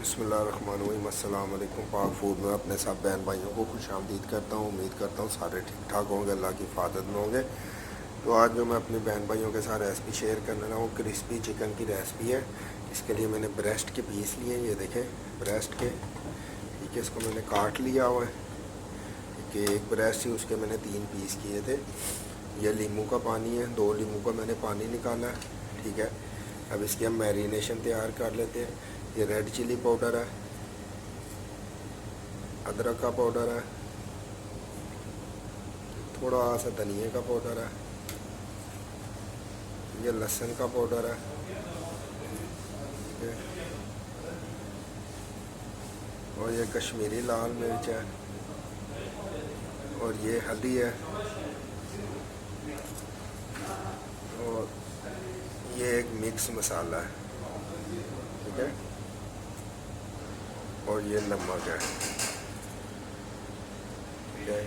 बिस्मिल्लाहिर्रहमानिर्रहीम। अस्सलाम वालेकुम। पाक फूड में अपने सब बहन भाइयों को खुशामदीद करता हूँ। उम्मीद करता हूँ सारे ठीक ठाक होंगे, अल्लाह की हिफाजत में होंगे। तो आज जो मैं अपनी बहन भाइयों के साथ रेसिपी शेयर करने लगा हूँ, क्रिस्पी चिकन की रेसिपी है। इसके लिए मैंने ब्रेस्ट के पीस लिए हैं, ये देखें ब्रेस्ट के, ठीक है। इसको मैंने काट लिया हुआ है, ठीक है। एक ब्रेस्ट थी, उसके मैंने 3 पीस किए थे। ये लीमू का पानी है, 2 लीमू का मैंने पानी निकाला है, ठीक है। अब इसकी हम मैरिनेशन तैयार कर लेते हैं। ये रेड चिली पाउडर है, अदरक का पाउडर है, थोड़ा सा धनिया का पाउडर है, ये लहसुन का पाउडर है, ठीक है। और ये कश्मीरी लाल मिर्च है, और ये हल्दी है, और ये एक मिक्स मसाला है, ठीक है। और ये नमक है, ठीक है।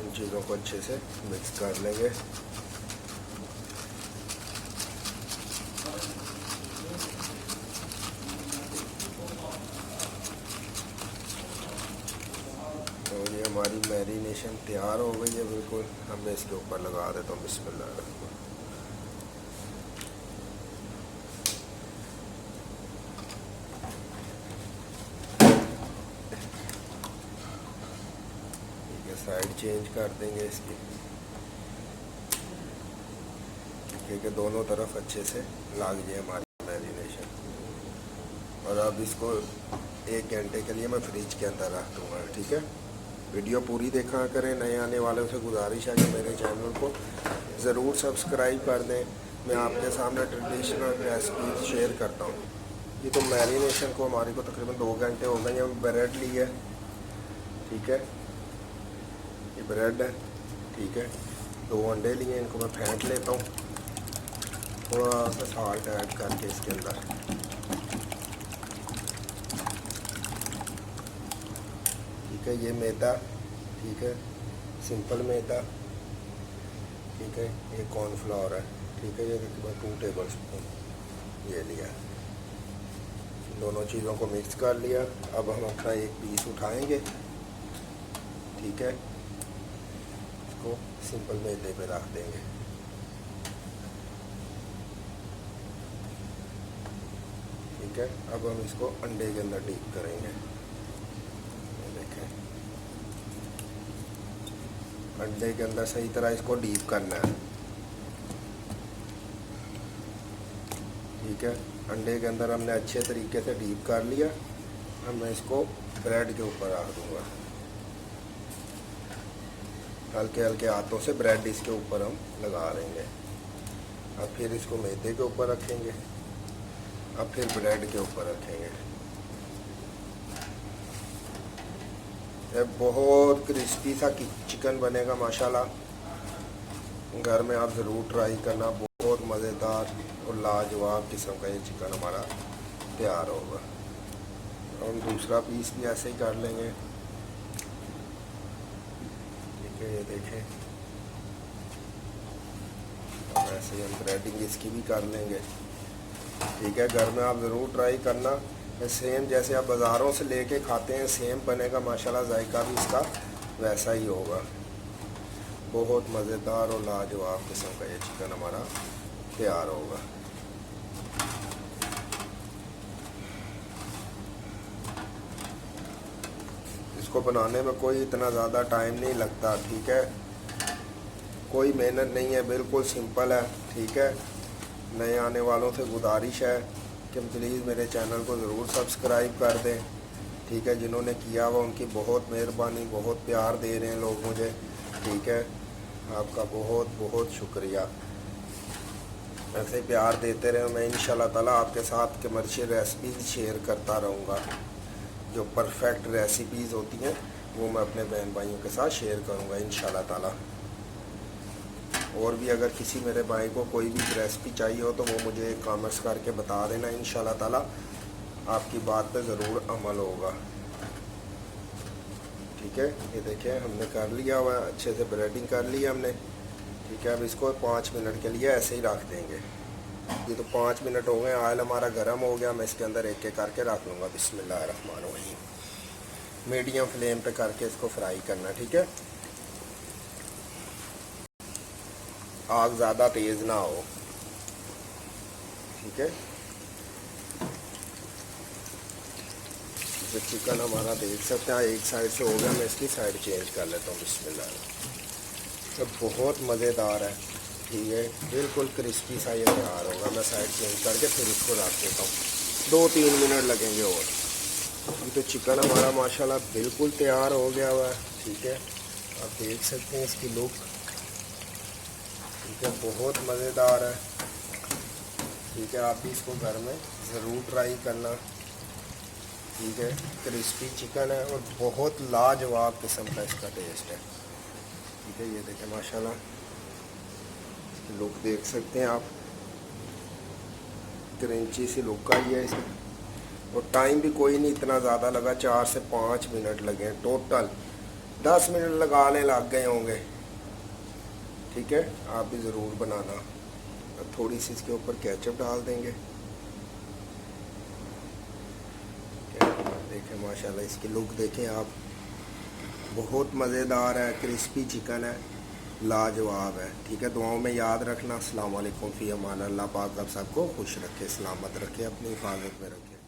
इन चीज़ों को अच्छे से मिक्स कर लेंगे। तो ये हमारी मैरिनेशन तैयार हो गई है बिल्कुल। अब मैं इसके ऊपर लगा देता हूँ। बिस्मिल्लाह। साइड चेंज कर देंगे इसकी, ठीक है, दोनों तरफ अच्छे से लग जाए हमारी मैरिनेशन। और अब इसको 1 घंटे के लिए मैं फ्रिज के अंदर रख दूँगा, ठीक है। वीडियो पूरी देखा करें। नए आने वालों से गुजारिश है कि मेरे चैनल को ज़रूर सब्सक्राइब कर दें। मैं आपके सामने ट्रेडिशनल रेसिपी शेयर करता हूँ। ये तो मैरिनेशन को हमारी को तकरीबन 2 घंटे हो गए। हम ब्रेड ली है, ठीक है, ये ब्रेड है, ठीक है। 2 अंडे लिए, इनको मैं फेंट लेता हूँ, थोड़ा सा साल्ट ऐड करके इसके अंदर, ठीक है। ये मैदा, ठीक है, सिंपल मैदा, ठीक है। ये कॉर्नफ्लावर है, ठीक है। ये तकरीबन 2 टेबल स्पून ये लिया। दोनों चीज़ों को मिक्स कर लिया। अब हम अपना एक पीस उठाएंगे, ठीक है। इसको सिंपल मैदे पे रख देंगे, ठीक है। अब हम इसको अंडे के अंदर डीप करेंगे। देखें, अंडे के अंदर सही तरह इसको डीप करना है, ठीक है। अंडे के अंदर हमने अच्छे तरीके से डीप कर लिया। अब मैं इसको ब्रेड के ऊपर रख दूँगा। हल्के हल्के हाथों से ब्रेड इसके ऊपर हम लगा देंगे। अब फिर इसको मैदे के ऊपर रखेंगे, अब फिर ब्रेड के ऊपर रखेंगे। ये बहुत क्रिस्पी सा चिकन बनेगा माशाल्लाह। घर में आप ज़रूर ट्राई करना, बहुत मज़ेदार और लाजवाब किस्म का ये चिकन हमारा तैयार होगा। हम दूसरा पीस भी ऐसे ही कर लेंगे, ठीक है। ये देखें, ऐसे ही हम ब्रेडिंग इसकी भी कर लेंगे, ठीक है। घर में आप ज़रूर ट्राई करना। सेम जैसे आप बाज़ारों से लेके खाते हैं सेम बनेगा माशाल्लाह। जायका भी इसका वैसा ही होगा। बहुत मज़ेदार और लाजवाब किस्म का ये चिकन हमारा तैयार होगा। इसको बनाने में कोई इतना ज़्यादा टाइम नहीं लगता, ठीक है। कोई मेहनत नहीं है, बिल्कुल सिंपल है, ठीक है। नए आने वालों से गुजारिश है कि प्लीज़ मेरे चैनल को ज़रूर सब्सक्राइब कर दें, ठीक है। जिन्होंने किया हुआ उनकी बहुत मेहरबानी, बहुत प्यार दे रहे हैं लोग मुझे, ठीक है। आपका बहुत बहुत शुक्रिया। ऐसे ही प्यार देते रहे। मैं इंशाल्लाह ताला आपके साथ कमर्शियल रेसिपीज़ शेयर करता रहूँगा। जो परफेक्ट रेसिपीज़ होती हैं वो मैं अपने बहन भाइयों के साथ शेयर करूँगा इंशाल्लाह ताला। और भी अगर किसी मेरे भाई को कोई भी रेसिपी चाहिए हो तो वो मुझे कमेंट्स करके बता देना। इंशाल्लाह ताला आपकी बात पे ज़रूर अमल होगा, ठीक है। ये देखें, हमने कर लिया हुआ है, अच्छे से ब्रेडिंग कर ली हमने, ठीक है। अब इसको 5 मिनट के लिए ऐसे ही रख देंगे। ये तो 5 मिनट हो गए, ऑयल हमारा गर्म हो गया। मैं इसके अंदर एक एक करके रख लूँगा। बिस्मिल्लाहिर्रहमानिर्रहीम। मीडियम फ्लेम पे करके इसको फ्राई करना, ठीक है। आग ज़्यादा तेज़ ना हो, ठीक है। जो चिकन हमारा देख सकते हैं एक साइड से हो गया, मैं इसकी साइड चेंज कर लेता हूँ। बिस्मिल्लाह। तो बहुत मज़ेदार है, ठीक है, बिल्कुल क्रिस्पी सा ये तैयार होगा। मैं साइड चेंज करके फिर इसको रख देता हूँ। 2-3 मिनट लगेंगे और। ये तो चिकन हमारा माशाल्लाह बिल्कुल तैयार हो गया हुआ है, ठीक है। आप देख सकते हैं इसकी लुक, ठीक है, बहुत मज़ेदार है, ठीक है। आप भी इसको घर में ज़रूर ट्राई करना, ठीक है। क्रिस्पी चिकन है और बहुत लाजवाब किस्म का इसका टेस्ट है, ठीक है। ये देखें माशाल्लाह, इसकी लुक देख सकते हैं आप, क्रंची सी लुक आई है इसकी। और टाइम भी कोई नहीं इतना ज़्यादा लगा, 4 से 5 मिनट लगे टोटल। 10 मिनट लगाने लग गए होंगे, ठीक है। आप भी ज़रूर बनाना। अब थोड़ी सी इसके ऊपर केचप डाल देंगे, देखें माशाल्लाह इसकी लुक देखें आप, बहुत मज़ेदार है, क्रिस्पी चिकन है, लाजवाब है, ठीक है। दुआओं में याद रखना। अस्सलाम वालेकुम, फ़ी अमान अल्लाह। पाक आप सबको खुश रखे, सलामत रखे, अपनी हिफाजत में रखे।